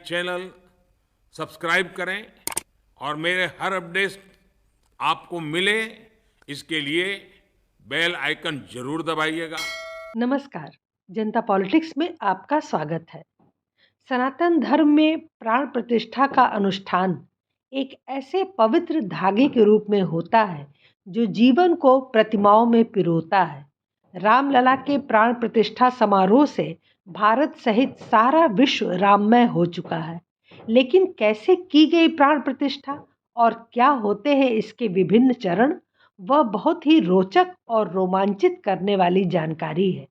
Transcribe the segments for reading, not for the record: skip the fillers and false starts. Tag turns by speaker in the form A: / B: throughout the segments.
A: Channel subscribe करें और मेरे हर अपडेट आपको मिले इसके लिए बेल आइकन जरूर दबाइएगा।
B: नमस्कार, जनता पॉलिटिक्स में आपका स्वागत है। सनातन धर्म में प्राण प्रतिष्ठा का अनुष्ठान एक ऐसे पवित्र धागे के रूप में होता है जो जीवन को प्रतिमाओं में पिरोता है। रामलला के प्राण प्रतिष्ठा समारोह से भारत सहित सारा विश्व राममय हो चुका है। लेकिन कैसे की गई प्राण प्रतिष्ठा और क्या होते हैं इसके विभिन्न चरण, वह बहुत ही रोचक और रोमांचित करने वाली जानकारी है।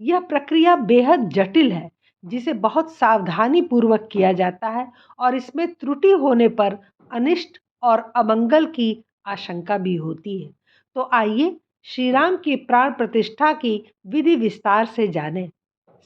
B: यह प्रक्रिया बेहद जटिल है, जिसे बहुत सावधानी पूर्वक किया जाता है और इसमें त्रुटि होने पर अनिष्ट और अमंगल की आशंका भी होती है। तो आइए श्री राम की प्राण प्रतिष्ठा की विधि विस्तार से जानें।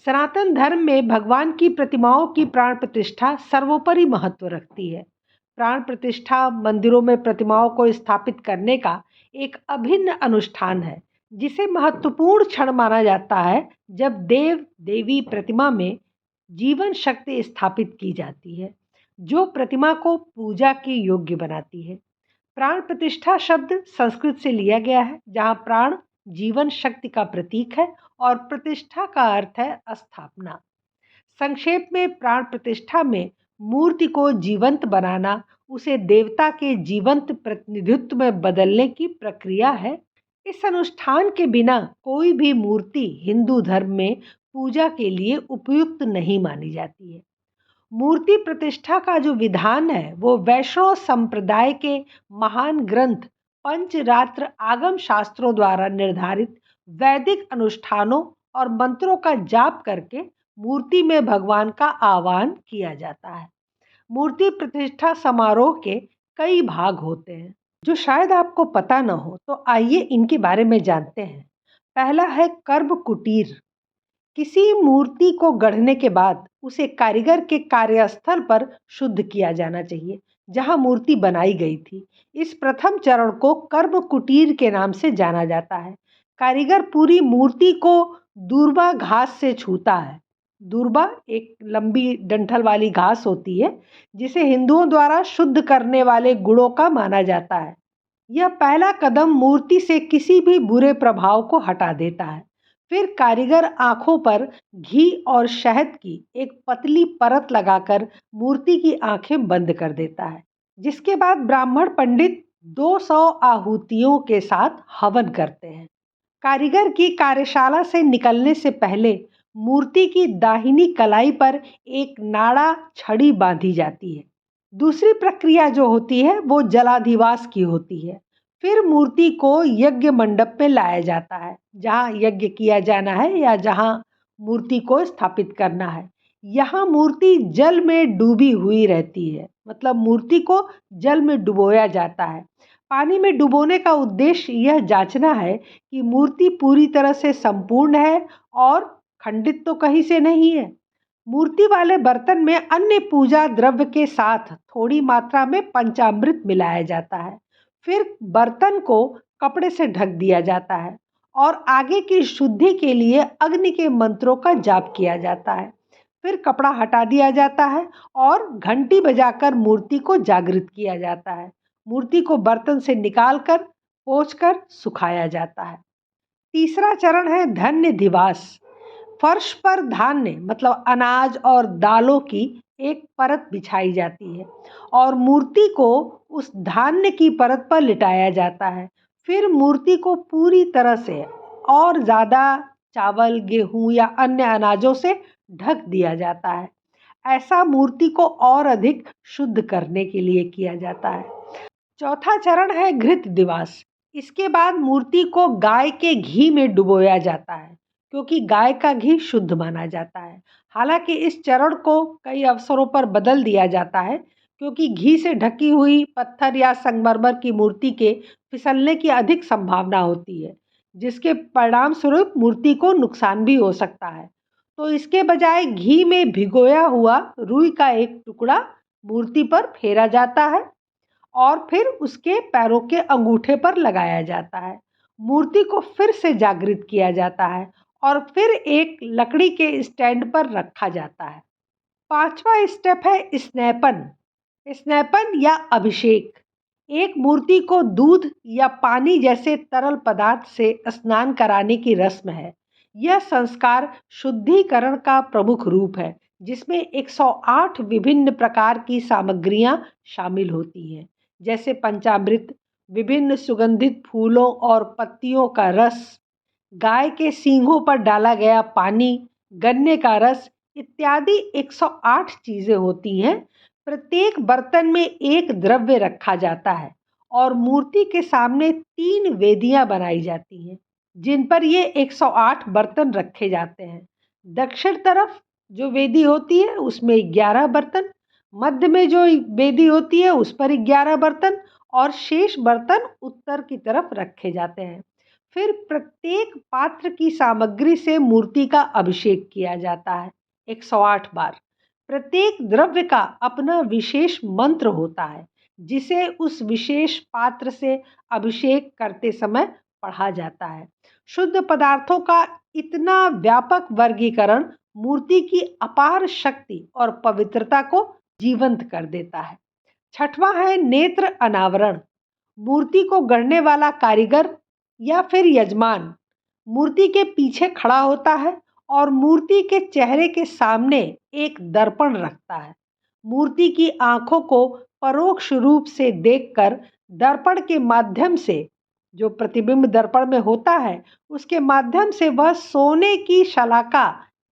B: सनातन धर्म में भगवान की प्रतिमाओं की प्राण प्रतिष्ठा सर्वोपरि महत्व रखती है। प्राण प्रतिष्ठा मंदिरों में प्रतिमाओं को स्थापित करने का एक अभिन्न अनुष्ठान है, जिसे महत्वपूर्ण क्षण माना जाता है जब देव देवी प्रतिमा में जीवन शक्ति स्थापित की जाती है, जो प्रतिमा को पूजा के योग्य बनाती है। प्राण प्रतिष्ठा शब्द संस्कृत से लिया गया है, जहाँ प्राण जीवन शक्ति का प्रतीक है और प्रतिष्ठा का अर्थ है स्थापना। संक्षेप में प्राण प्रतिष्ठा में मूर्ति को जीवंत बनाना, उसे देवता के जीवंत प्रतिनिधित्व में बदलने की प्रक्रिया है। इस अनुष्ठान के बिना कोई भी मूर्ति हिंदू धर्म में पूजा के लिए उपयुक्त नहीं मानी जाती है। मूर्ति प्रतिष्ठा का जो विधान है वो वैष्णव संप्रदाय के महान ग्रंथ पंचरात्र आगम शास्त्रों द्वारा निर्धारित वैदिक अनुष्ठानों और मंत्रों का जाप करके मूर्ति में भगवान का आह्वान किया जाता है। मूर्ति प्रतिष्ठा समारोह के कई भाग होते हैं जो शायद आपको पता न हो, तो आइए इनके बारे में जानते हैं। पहला है कर्म कुटीर। किसी मूर्ति को गढ़ने के बाद उसे कारीगर के कार्यस्थल पर शुद्ध किया जाना चाहिए, जहां मूर्ति बनाई गई थी। इस प्रथम चरण को कर्म कुटीर के नाम से जाना जाता है। कारीगर पूरी मूर्ति को दूर्वा घास से छूता है। दूर्वा एक लंबी डंठल वाली घास होती है, जिसे हिंदुओं द्वारा शुद्ध करने वाले गुणों का माना जाता है। यह पहला कदम मूर्ति से किसी भी बुरे प्रभाव को हटा देता है। फिर कारीगर आंखों पर घी और शहद की एक पतली परत लगाकर मूर्ति की आंखें बंद कर देता है, जिसके बाद ब्राह्मण पंडित 200 आहुतियों के साथ हवन करते हैं। कारीगर की कार्यशाला से निकलने से पहले मूर्ति की दाहिनी कलाई पर एक नाड़ा छड़ी बांधी जाती है। दूसरी प्रक्रिया जो होती है वो जलाधिवास की होती है। फिर मूर्ति को यज्ञ मंडप में लाया जाता है, जहाँ यज्ञ किया जाना है या जहाँ मूर्ति को स्थापित करना है। यहाँ मूर्ति जल में डूबी हुई रहती है, मतलब मूर्ति को जल में डुबोया जाता है। पानी में डुबोने का उद्देश्य यह जांचना है कि मूर्ति पूरी तरह से संपूर्ण है और खंडित तो कहीं से नहीं है। मूर्ति वाले बर्तन में अन्य पूजा द्रव्य के साथ थोड़ी मात्रा में पंचामृत मिलाया जाता है। फिर बर्तन को कपड़े से ढक दिया जाता है और आगे की शुद्धि के लिए अग्नि के मंत्रों का जाप किया जाता है। फिर कपड़ा हटा दिया जाता है और घंटी बजाकर मूर्ति को जागृत किया जाता है। मूर्ति को बर्तन से निकालकर पोंछकर सुखाया जाता है। तीसरा चरण है धन्य दिवास। फर्श पर धान्य मतलब अनाज और दालों की एक परत बिछाई जाती है और मूर्ति को उस धान्य की परत पर लिटाया जाता है। फिर मूर्ति को पूरी तरह से और ज़्यादा चावल, गेहूं या अन्य अनाजों से ढक दिया जाता है। ऐसा मूर्ति को और अधिक शुद्ध करने के लिए किया जाता है। चौथा चरण है घृत दिवास। इसके बाद मूर्ति को गाय के घी में डुबोया जाता है, क्योंकि गाय का घी शुद्ध माना जाता है। हालांकि इस चरण को कई अवसरों पर बदल दिया जाता है, क्योंकि घी से ढकी हुई पत्थर या संगमरमर की मूर्ति के फिसलने की अधिक संभावना होती है, जिसके परिणाम स्वरूप मूर्ति को नुकसान भी हो सकता है। तो इसके बजाय घी में भिगोया हुआ रुई का एक टुकड़ा मूर्ति पर फेरा जाता है और फिर उसके पैरों के अंगूठे पर लगाया जाता है। मूर्ति को फिर से जागृत किया जाता है और फिर एक लकड़ी के स्टैंड पर रखा जाता है। पांचवा स्टेप है स्नैपन। स्नैपन या अभिषेक एक मूर्ति को दूध या पानी जैसे तरल पदार्थ से स्नान कराने की रस्म है। यह संस्कार शुद्धिकरण का प्रमुख रूप है, जिसमें 108 विभिन्न प्रकार की सामग्रियां शामिल होती हैं, जैसे पंचामृत, विभिन्न सुगंधित फूलों और पत्तियों का रस, गाय के सींगों पर डाला गया पानी, गन्ने का रस इत्यादि 108 चीजें होती हैं। प्रत्येक बर्तन में एक द्रव्य रखा जाता है और मूर्ति के सामने 3 वेदियां बनाई जाती हैं, जिन पर ये 108 बर्तन रखे जाते हैं। दक्षिण तरफ जो वेदी होती है उसमें 11 बर्तन, मध्य में जो वेदी होती है उस पर 11 बर्तन और शेष बर्तन उत्तर की तरफ रखे जाते हैं। फिर प्रत्येक पात्र की सामग्री से मूर्ति का अभिषेक किया जाता है 108 बार। प्रत्येक द्रव्य का अपना विशेष मंत्र होता है, जिसे उस विशेष पात्र से अभिषेक करते समय पढ़ा जाता है। शुद्ध पदार्थों का इतना व्यापक वर्गीकरण मूर्ति की अपार शक्ति और पवित्रता को जीवंत कर देता है। छठवां है नेत्र अनावरण। मूर्ति को गढ़ने वाला कारीगर या फिर यजमान मूर्ति के पीछे खड़ा होता है और मूर्ति के चेहरे के सामने एक दर्पण रखता है। मूर्ति की आंखों को परोक्ष रूप से देखकर दर्पण के माध्यम से, जो प्रतिबिंब दर्पण में होता है, उसके माध्यम से वह सोने की शलाका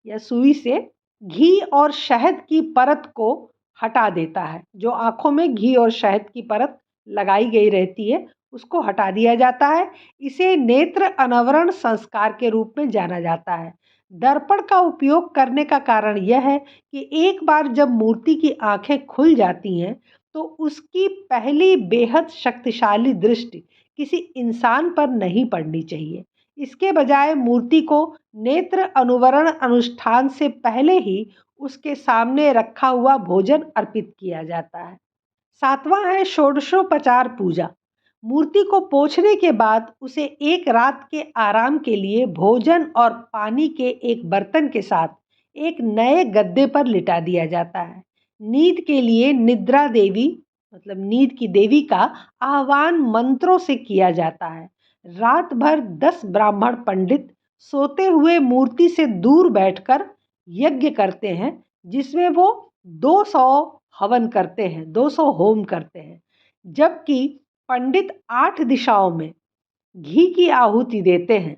B: या सुई से घी और शहद की परत को हटा देता है। जो आंखों में घी और शहद की परत लगाई गई रहती है उसको हटा दिया जाता है। इसे नेत्र अनावरण संस्कार के रूप में जाना जाता है। दर्पण का उपयोग करने का कारण यह है कि एक बार जब मूर्ति की आंखें खुल जाती हैं तो उसकी पहली बेहद शक्तिशाली दृष्टि किसी इंसान पर नहीं पड़नी चाहिए। इसके बजाय मूर्ति को नेत्र अनुवरण अनुष्ठान से पहले ही उसके सामने रखा हुआ भोजन अर्पित किया जाता है। सातवां है षोडशोपचार पूजा। मूर्ति को पोंछने के बाद उसे एक रात के आराम के लिए भोजन और पानी के एक बर्तन के साथ एक नए गद्दे पर लिटा दिया जाता है। नींद के लिए निद्रा देवी मतलब नींद की देवी का आह्वान मंत्रों से किया जाता है। रात भर 10 ब्राह्मण पंडित सोते हुए मूर्ति से दूर बैठकर यज्ञ करते हैं, जिसमें वो 200 हवन करते हैं, 200 होम करते हैं। जबकि पंडित 8 दिशाओं में घी की आहुति देते हैं।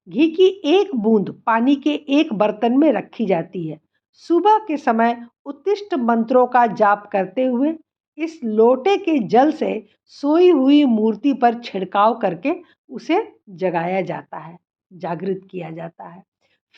B: घी की एक बूंद पानी के एक बर्तन में रखी जाती है। सुबह के समय उत्तिष्ठ मंत्रों का जाप करते हुए इस लोटे के जल से सोई हुई मूर्ति पर छिड़काव करके उसे जगाया जाता है, जागृत किया जाता है।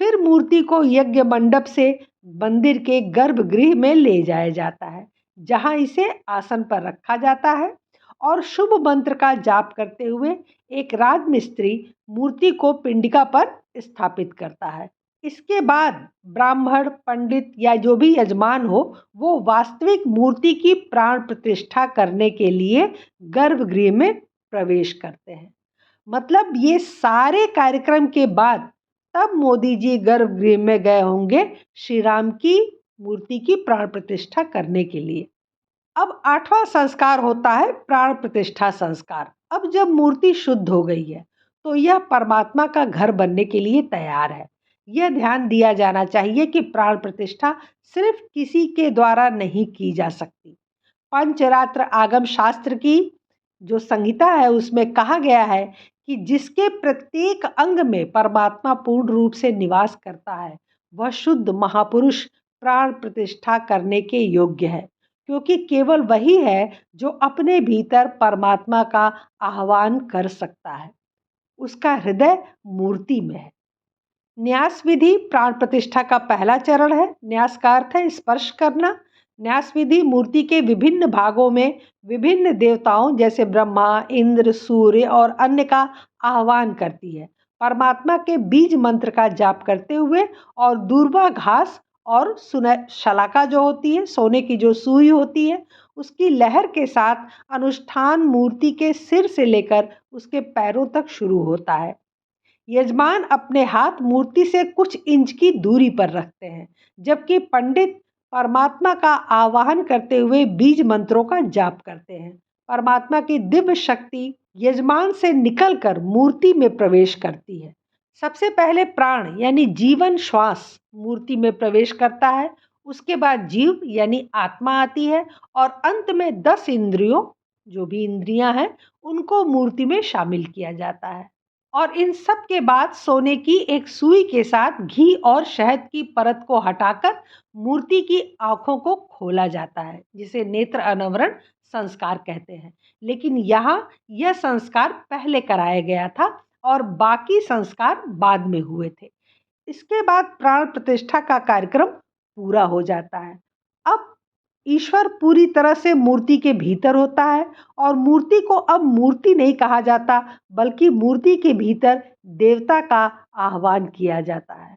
B: फिर मूर्ति को यज्ञ मंडप से मंदिर के गर्भगृह में ले जाया जाता है, जहां इसे आसन पर रखा जाता है और शुभ मंत्र का जाप करते हुए एक राजमिस्त्री मूर्ति को पिंडिका पर स्थापित करता है। इसके बाद ब्राह्मण पंडित या जो भी यजमान हो वो वास्तविक मूर्ति की प्राण प्रतिष्ठा करने के लिए गर्भगृह में प्रवेश करते हैं। मतलब ये सारे कार्यक्रम के बाद तब मोदी जी गर्भगृह में गए होंगे श्री राम की मूर्ति की प्राण प्रतिष्ठा करने के लिए। अब 8वां संस्कार होता है प्राण प्रतिष्ठा संस्कार। अब जब मूर्ति शुद्ध हो गई है तो यह परमात्मा का घर बनने के लिए तैयार है। यह ध्यान दिया जाना चाहिए कि प्राण प्रतिष्ठा सिर्फ किसी के द्वारा नहीं की जा सकती। पंचरात्र आगम शास्त्र की जो संहिता है उसमें कहा गया है कि जिसके प्रत्येक अंग में परमात्मा पूर्ण रूप से निवास करता है वह शुद्ध महापुरुष प्राण प्रतिष्ठा करने के योग्य है, क्योंकि केवल वही है जो अपने भीतर परमात्मा का आह्वान कर सकता है। उसका हृदय मूर्ति में है। न्यास विधि प्राण प्रतिष्ठा का पहला चरण है। न्यास का अर्थ है स्पर्श करना। न्यास विधि मूर्ति के विभिन्न भागों में विभिन्न देवताओं जैसे ब्रह्मा, इंद्र, सूर्य और अन्य का आह्वान करती है। परमात्मा के बीज मंत्र का जाप करते हुए और दूर्वा घास और शलाका जो होती है, सोने की जो सुई होती है, उसकी लहर के साथ अनुष्ठान मूर्ति के सिर से लेकर उसके पैरों तक शुरू होता है। यजमान अपने हाथ मूर्ति से कुछ इंच की दूरी पर रखते हैं, जबकि पंडित परमात्मा का आवाहन करते हुए बीज मंत्रों का जाप करते हैं। परमात्मा की दिव्य शक्ति यजमान से निकलकर मूर्ति में प्रवेश करती है। सबसे पहले प्राण यानी जीवन श्वास मूर्ति में प्रवेश करता है, उसके बाद जीव यानी आत्मा आती है और अंत में 10 इंद्रियों, जो भी इंद्रियां हैं, उनको मूर्ति में शामिल किया जाता है। और इन सब के बाद सोने की एक सुई के साथ घी और शहद की परत को हटाकर मूर्ति की आंखों को खोला जाता है, जिसे नेत्र अनावरण संस्कार कहते हैं। लेकिन यहाँ यह संस्कार पहले कराया गया था और बाकी संस्कार बाद में हुए थे। इसके बाद प्राण प्रतिष्ठा का कार्यक्रम पूरा हो जाता है। अब ईश्वर पूरी तरह से मूर्ति के भीतर होता है और मूर्ति को अब मूर्ति नहीं कहा जाता, बल्कि मूर्ति के भीतर देवता का आह्वान किया जाता है।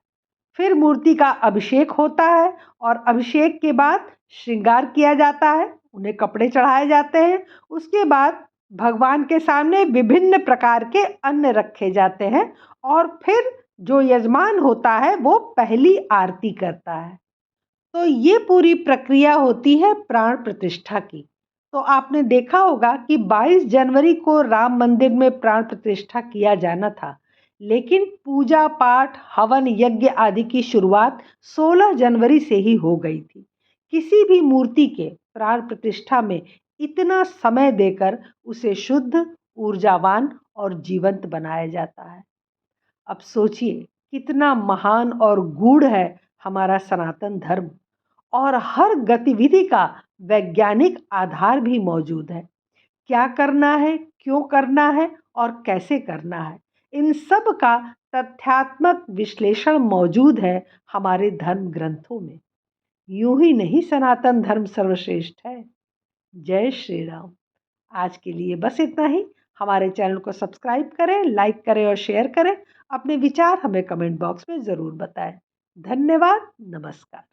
B: फिर मूर्ति का अभिषेक होता है और अभिषेक के बाद श्रृंगार किया जाता है, उन्हें कपड़े चढ़ाए जाते हैं। उसके बाद भगवान के सामने विभिन्न प्रकार के अन्न रखे जाते हैं और फिर जो यजमान होता है वो पहली आरती करता है। तो ये पूरी प्रक्रिया होती है प्राण प्रतिष्ठा की। तो आपने देखा होगा कि 22 जनवरी को राम मंदिर में प्राण प्रतिष्ठा किया जाना था, लेकिन पूजा पाठ, हवन यज्ञ आदि की शुरुआत 16 जनवरी से ही हो गई थी। किसी भी मूर्ति के प्राण प्रतिष्ठा में इतना समय देकर उसे शुद्ध, ऊर्जावान और जीवंत बनाया जाता है। अब सोचिए कितना महान और गूढ़ है हमारा सनातन धर्म, और हर गतिविधि का वैज्ञानिक आधार भी मौजूद है। क्या करना है, क्यों करना है और कैसे करना है, इन सब का तथ्यात्मक विश्लेषण मौजूद है हमारे धर्म ग्रंथों में। यूं ही नहीं सनातन धर्म सर्वश्रेष्ठ है। जय श्री राम। आज के लिए बस इतना ही। हमारे चैनल को सब्सक्राइब करें, लाइक करें और शेयर करें। अपने विचार हमें कमेंट बॉक्स में ज़रूर बताएं। धन्यवाद। नमस्कार।